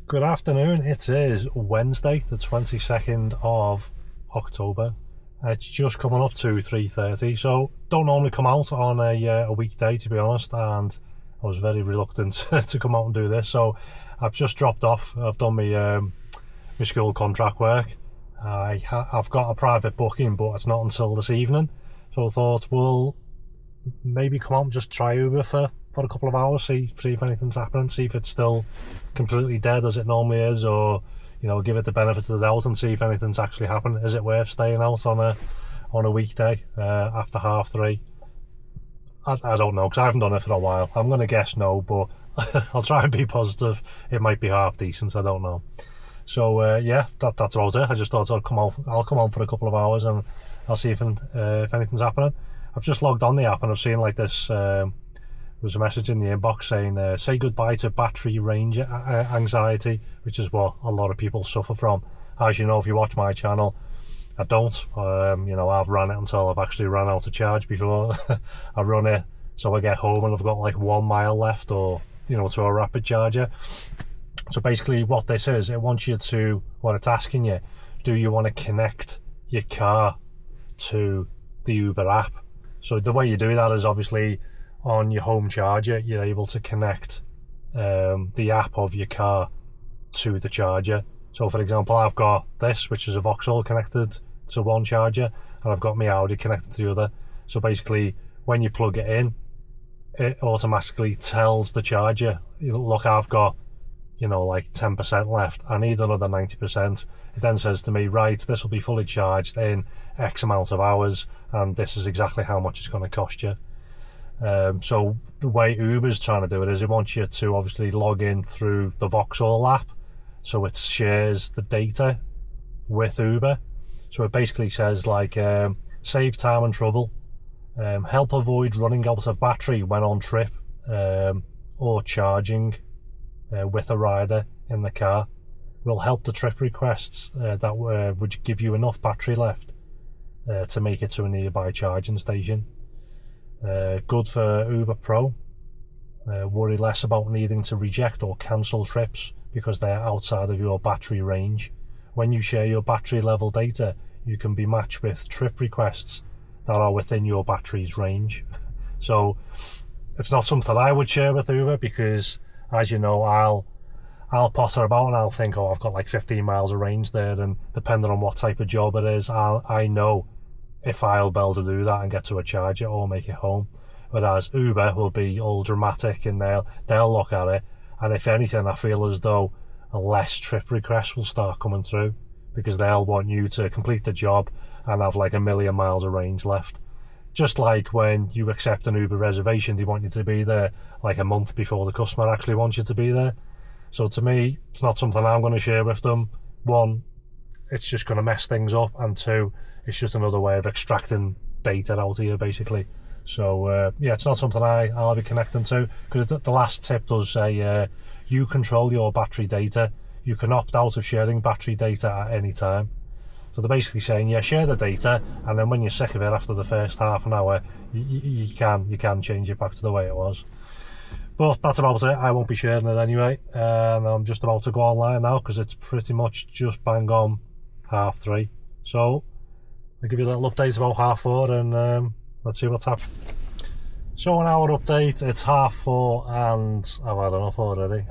Good afternoon. It is Wednesday, the 22nd of October. It's just coming up to 3:30, so don't normally come out on a weekday, to be honest, and I was very reluctant to come out and do this, so I've just dropped off. I've done my school contract work. I've got a private booking, but it's not until this evening, so I thought we'll maybe come out and just try Uber for a couple of hours, see if anything's happening, see if it's still completely dead as it normally is, or give it the benefit of the doubt and see if anything's actually happened. Is it worth staying out on a weekday after 3:30? I don't know, because I haven't done it for a while. I'm going to guess no, but I'll try and be positive. It might be half decent, I don't know. So yeah, that's about it. I just thought I'll come on for a couple of hours and I'll see if anything's happening. I've just logged on the app and I've seen like this. There's a message in the inbox saying say goodbye to battery range anxiety, which is what a lot of people suffer from. As you know, if you watch my channel, I don't. I've ran it until I've actually run out of charge before I run it, so I get home and I've got like 1 mile left, or to a rapid charger. So basically what this is, what it's asking you, do you want to connect your car to the Uber app? So the way you do that is obviously on your home charger, you're able to connect the app of your car to the charger. So for example, I've got this, which is a Vauxhall, connected to one charger, and I've got my Audi connected to the other. So basically when you plug it in, it automatically tells the charger, look, I've got like 10% left, I need another 90%. It then says to me, right, this will be fully charged in X amount of hours, and this is exactly how much it's going to cost you. So the way Uber's trying to do it is it wants you to obviously log in through the Vauxhall app, so it shares the data with Uber. So it basically says like save time and trouble, help avoid running out of battery when on trip, or charging with a rider in the car, will help the trip requests that would give you enough battery left to make it to a nearby charging station. Good for Uber Pro. Worry less about needing to reject or cancel trips because they are outside of your battery range. When you share your battery level data, you can be matched with trip requests that are within your battery's range. So it's not something I would share with Uber, because as you know, I'll potter about and I'll think, oh, I've got like 15 miles of range there, and depending on what type of job it is, I know if I'll be able to do that and get to a charger or make it home. Whereas Uber will be all dramatic, and they'll look at it, and if anything, I feel as though less trip requests will start coming through, because they'll want you to complete the job and have like 1 million miles of range left. Just like when you accept an Uber reservation, they want you to be there like a month before the customer actually wants you to be there. So to me, it's not something I'm going to share with them. One, it's just going to mess things up, and two, it's just another way of extracting data out of you, basically. So yeah, it's not something I'll be connecting to, because the last tip does say you control your battery data. You can opt out of sharing battery data at any time. So they're basically saying, yeah, share the data, and then when you're sick of it after the first half an hour, you can change it back to the way it was. But that's about it. I won't be sharing it anyway, and I'm just about to go online now because it's pretty much just bang on 3:30. So I'll give you a little update about 4:30, and let's see what's happening. So an hour update, it's 4:30 and I've had enough already.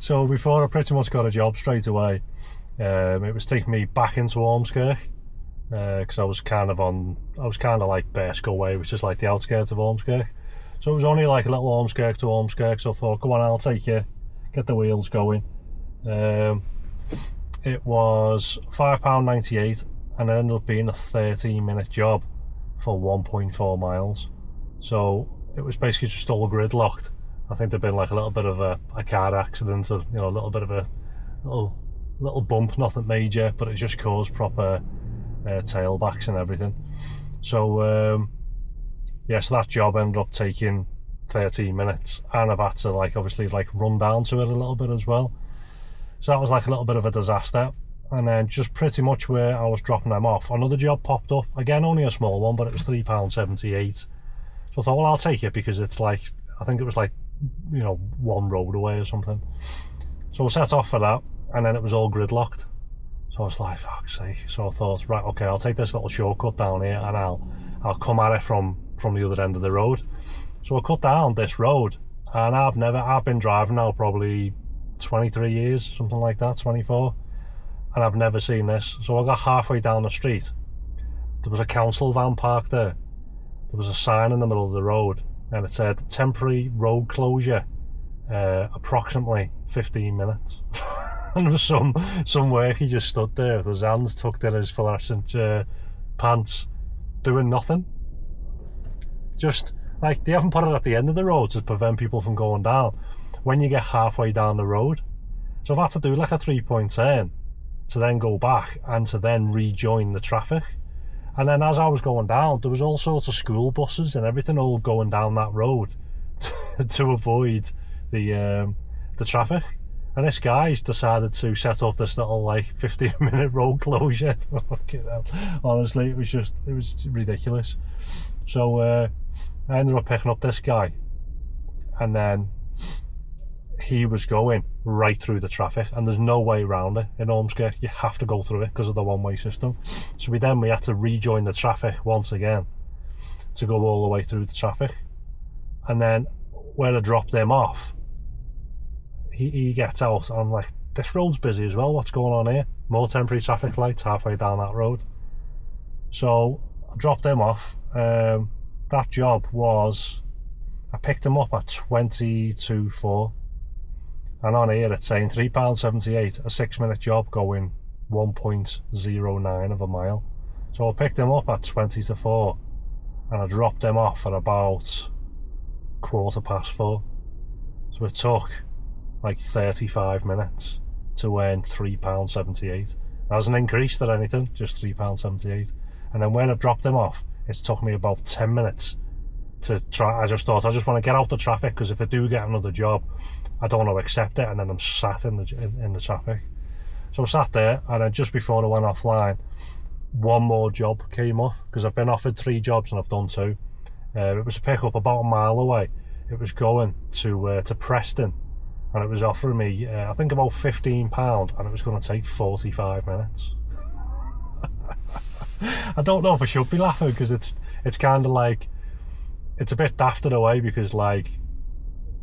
So before, I pretty much got a job straight away. It was taking me back into Ormskirk, because I was kind of like Bearskull Way, which is like the outskirts of Ormskirk. So it was only like a little Ormskirk to Ormskirk, so I thought, go on, I'll take you, get the wheels going. It was £5.98, and it ended up being a 13-minute job for 1.4 miles. So it was basically just all gridlocked. I think there'd been like a little bit of a car accident, a little bit of a little bump, nothing major, but it just caused proper tailbacks and everything. So yeah, so that job ended up taking 13 minutes, and I've had to obviously run down to it a little bit as well. So that was like a little bit of a disaster. And then just pretty much where I was dropping them off, another job popped up, again only a small one, but it was £3.78. So I thought, well, I'll take it, because it's I think it was one road away or something. So I set off for that, and then it was all gridlocked. So I was like, fuck's sake. So I thought, right, okay, I'll take this little shortcut down here, and I'll come at it from the other end of the road. So I cut down this road, and I've been driving now probably 23 years, something like that, 24, and I've never seen this. So I got halfway down the street. There was a council van parked there. There was a sign in the middle of the road, and it said temporary road closure, approximately 15 minutes. And there was some work. He just stood there with his hands tucked in his fluorescent pants, doing nothing. Just like, they haven't put it at the end of the road to prevent people from going down when you get halfway down the road. So I've had to do like a 3-point turn to then go back and to then rejoin the traffic. And then as I was going down, there was all sorts of school buses and everything all going down that road to avoid the traffic. And this guy's decided to set up this little like 15-minute road closure. Honestly, it was ridiculous. So I ended up picking up this guy, and then he was going right through the traffic, and there's no way around it in Ormskirk. You have to go through it because of the one-way system. So we had to rejoin the traffic once again to go all the way through the traffic. And then where I dropped him off, he gets out, and I'm like, this road's busy as well, what's going on here? More temporary traffic lights halfway down that road. So I dropped him off. That job was, I picked him up at 22.4, and on here it's saying £3.78, a 6-minute job going 1.09 of a mile. So I picked him up at 20-4, and I dropped him off at about 4:15. So it took like 35 minutes to earn £3.78. That hasn't increased or anything, just £3.78. And then when I've dropped him off, it's took me about 10 minutes to try. I just thought, I just want to get out the traffic, because if I do get another job, I don't want to accept it, and then I'm sat in the traffic. So I sat there, and then just before I went offline, one more job came up, because I've been offered 3 jobs and I've done 2. It was a pick up about a mile away. It was going to Preston, and it was offering me I think about £15, and it was going to take 45 minutes. I don't know if I should be laughing, because it's kind of like, it's a bit daft in a way, because like,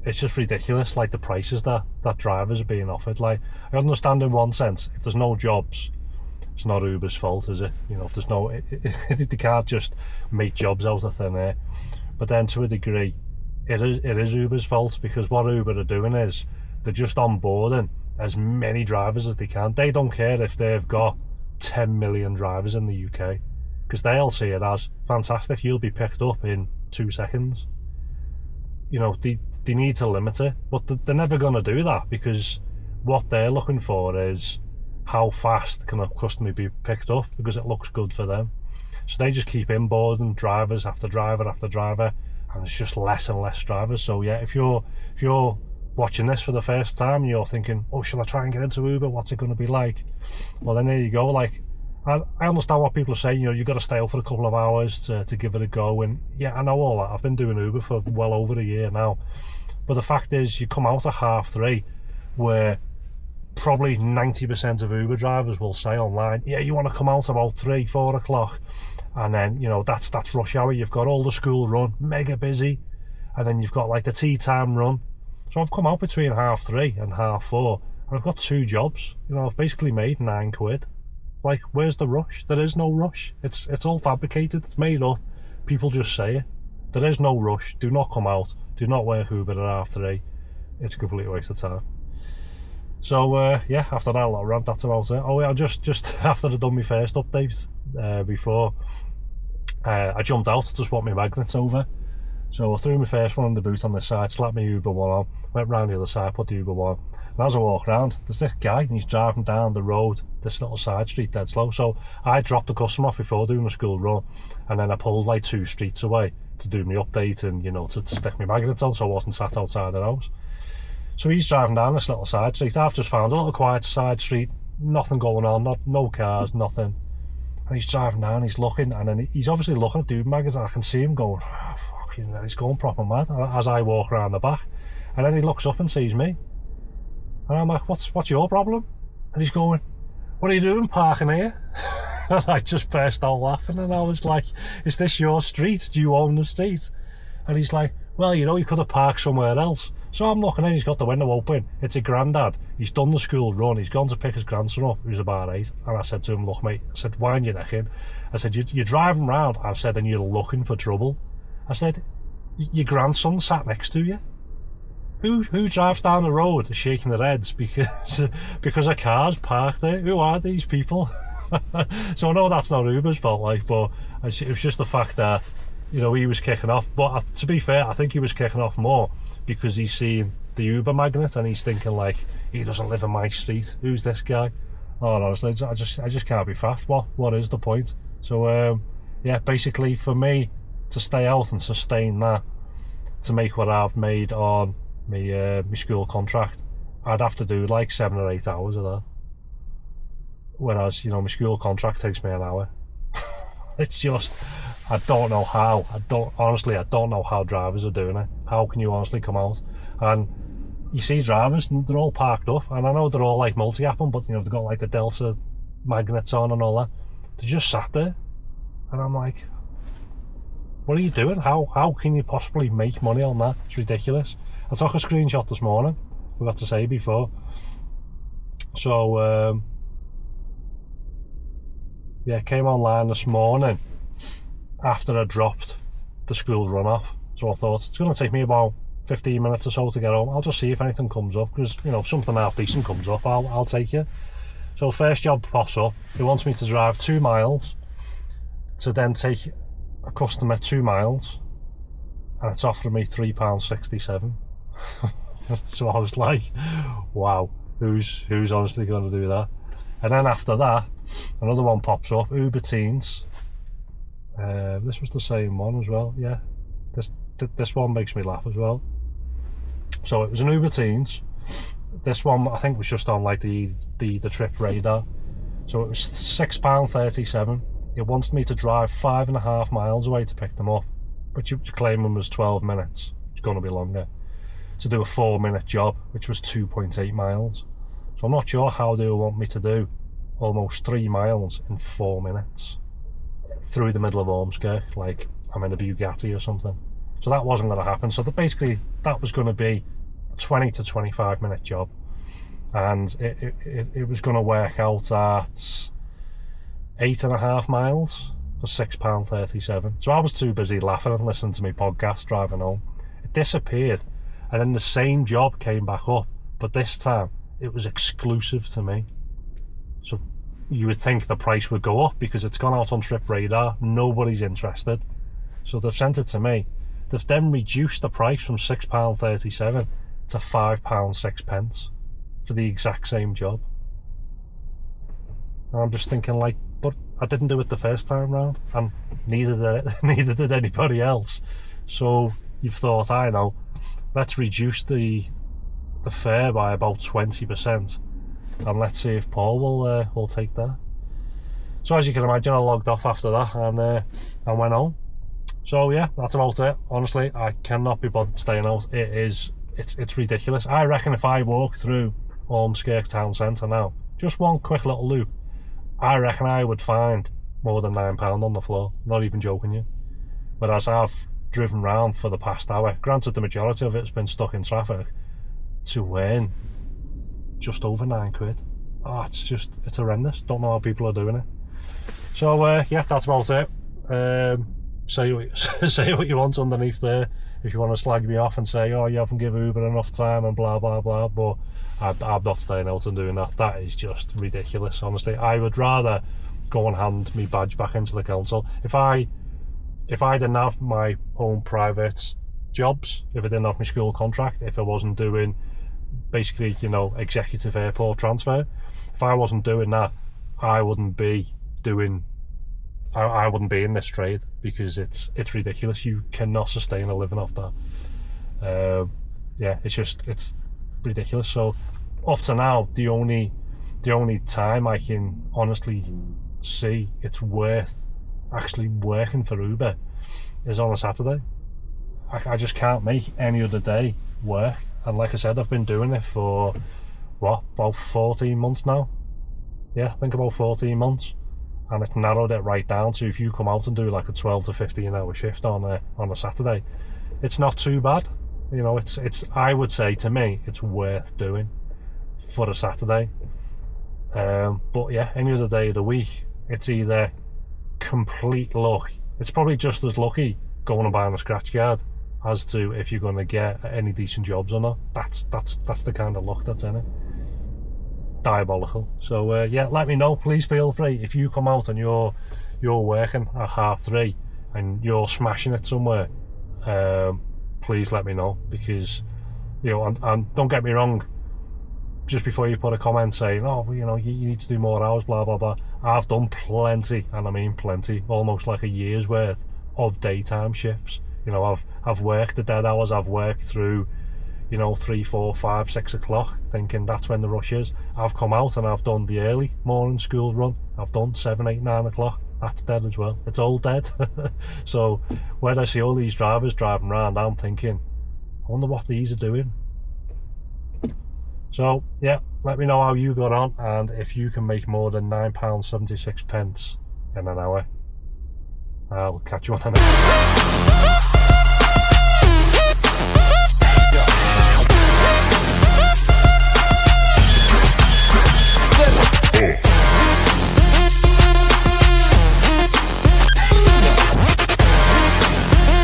it's just ridiculous, like the prices that drivers are being offered. Like, I understand in one sense, if there's no jobs, it's not Uber's fault, is it? You know, if there's no, they can't just make jobs out of thin air. But then to a degree, it is Uber's fault, because what Uber are doing is they're just onboarding as many drivers as they can. They don't care if they've got 10 million drivers in the UK, because they'll see it as fantastic, you'll be picked up in 2 seconds. You know, they need to limit it, but they're never going to do that, because what they're looking for is how fast can a customer be picked up, because it looks good for them. So they just keep inboarding drivers after driver after driver, and it's just less and less drivers. So yeah, if you're watching this for the first time and you're thinking, oh, shall I try and get into Uber, what's it going to be like? Well, then there you go. Like, I understand what people are saying, you know, you've got to stay up for a couple of hours to give it a go, and yeah, I know all that. I've been doing Uber for well over a year now, but the fact is, you come out at 3:30 where probably 90% of Uber drivers will say online, yeah, you want to come out about 3-4 o'clock, and then, you know, that's rush hour. You've got all the school run, mega busy, and then you've got like the tea time run. So I've come out between 3:30 and 4:30, and I've got 2 jobs. You know, I've basically made £9. Like, where's the rush? There is no rush. It's all fabricated. It's made up. People just say it. There is no rush. Do not come out. Do not work Uber at 3:30. It's a complete waste of time. So yeah, after that little rant, that's about it. Oh yeah, just after I'd done my first update before, I jumped out to swap my magnets over. So I threw my first one in the boot on this side, slapped my Uber one on, went round the other side, put the Uber one, and as I walk around, there's this guy, and he's driving down the road, this little side street, dead slow. So I dropped the customer off before doing the school run, and then I pulled like 2 streets away to do my update and, you know, to stick my magnets on, so I wasn't sat outside the house. So he's driving down this little side street. I've just found a little quiet side street, nothing going on, no cars, nothing. And he's driving down, he's looking, and then he's obviously looking at the Uber magnets, and I can see him going, oh, fucking, he's going proper mad as I walk around the back. And then he looks up and sees me. And I'm like, what's your problem? And he's going, what are you doing parking here? And I just burst out laughing, and I was like, is this your street? Do you own the street? And he's like, well, you know, you could have parked somewhere else. So I'm looking in, he's got the window open. It's a granddad. He's done the school run. He's gone to pick his grandson up, who's about 8. And I said to him, look, mate, I said, wind your neck in. I said, you're driving round, I said, and you're looking for trouble. I said, your grandson sat next to you. Who drives down the road shaking their heads because a car's parked there? Who are these people? So I know that's not Uber's fault, like, but it was just the fact that, you know, he was kicking off. But to be fair, I think he was kicking off more because he's seen the Uber magnet and he's thinking, like, he doesn't live in my street. Who's this guy? Oh, honestly, I just can't be faffed. What is the point? So yeah, basically for me to stay out and sustain that, to make what I've made on my school contract, I'd have to do like 7 or 8 hours of that. Whereas, you know, my school contract takes me an hour. It's just, I don't know how. I don't know how drivers are doing it. How can you honestly come out? And you see drivers, and they're all parked up, and I know they're all like multi-apping, but you know, they've got like the Delta magnets on and all that. They just sat there, and I'm like, what are you doing? How can you possibly make money on that? It's ridiculous. I took a screenshot this morning, forgot to say before. So yeah, came online this morning after I dropped the school run off. So I thought, it's going to take me about 15 minutes or so to get home. I'll just see if anything comes up, because, you know, if something half decent comes up, I'll take it. So first job pops up. It wants me to drive 2 miles to then take a customer 2 miles, and it's offering me £3.67. So I was like, wow, who's honestly going to do that? And then after that, another one pops up, Uber Teens. This was the same one as well, yeah. This one makes me laugh as well. So it was an Uber Teens. This one I think was just on like the trip radar. So it was £6.37. It wants me to drive 5.5 miles away to pick them up, which you're claiming was 12 minutes. It's going to be longer. To do a 4-minute job, which was 2.8 miles. So I'm not sure how they want me to do almost 3 miles in 4 minutes through the middle of Ormskirk, like I'm in a Bugatti or something. So that wasn't going to happen. So basically that was going to be a 20 to 25 minute job, and it was going to work out at 8.5 miles for £6.37. So I was too busy laughing and listening to my podcast driving home. It disappeared, and then the same job came back up, but this time it was exclusive to me. So you would think the price would go up because it's gone out on Trip Radar. Nobody's interested. So they've sent it to me. They've then reduced the price from £6.37 to £5.06 for the exact same job. And I'm just thinking, like, but I didn't do it the first time round, and neither did anybody else. So you've thought, I know, let's reduce the fare by about 20%, and let's see if Paul will take that. So as you can imagine, I logged off after that and went home. So yeah, that's about it. Honestly, I cannot be bothered staying out. It's ridiculous. I reckon if I walk through Ormskirk town centre now, just one quick little loop, I reckon I would find more than £9 on the floor. Not even joking you. Whereas I've driven round for the past hour, granted the majority of it's been stuck in traffic, to earn just over £9. Oh, it's horrendous. Don't know how people are doing it. So yeah, that's about it. Say what you want underneath there. If you want to slag me off and say, oh, you haven't given Uber enough time and blah blah blah, but I'm not staying out and doing that. That is just ridiculous, honestly. I would rather go and hand me badge back into the council. If I didn't have my own private jobs, if I didn't have my school contract, if I wasn't doing basically, you know, executive airport transfer, if I wasn't doing that, I wouldn't be in this trade, because it's ridiculous. You cannot sustain a living off that. Yeah, it's ridiculous. So up to now, the only time I can honestly see it's worth actually working for Uber is on a Saturday. I just can't make any other day work. And like I said, I've been doing it for about 14 months now. Yeah, I think about 14 months. And it's narrowed it right down to if you come out and do like a 12 to 15 hour shift on a Saturday, it's not too bad. You know, it's I would say, to me, it's worth doing for a Saturday. But yeah, any other day of the week, it's either complete luck. It's probably just as lucky going and buying a scratch card as to if you're going to get any decent jobs or not. That's the kind of luck that's in it. Diabolical. So yeah, let me know. Please feel free, if you come out and you're working at 3:30 and you're smashing it somewhere, please let me know, because you know, and don't get me wrong, just before you put a comment saying, oh, you know, you need to do more hours, blah blah blah, I've done plenty, and I mean plenty, almost like a year's worth of daytime shifts. You know, I've worked the dead hours, I've worked through, you know, 3, 4, 5, 6 o'clock, thinking that's when the rush is. I've come out and I've done the early morning school run. I've done 7, 8, 9 o'clock. That's dead as well. It's all dead. So when I see all these drivers driving around, I'm thinking, I wonder what these are doing. So yeah, let me know how you got on, and if you can make more than £9.76 in an hour. I'll catch you on the next one.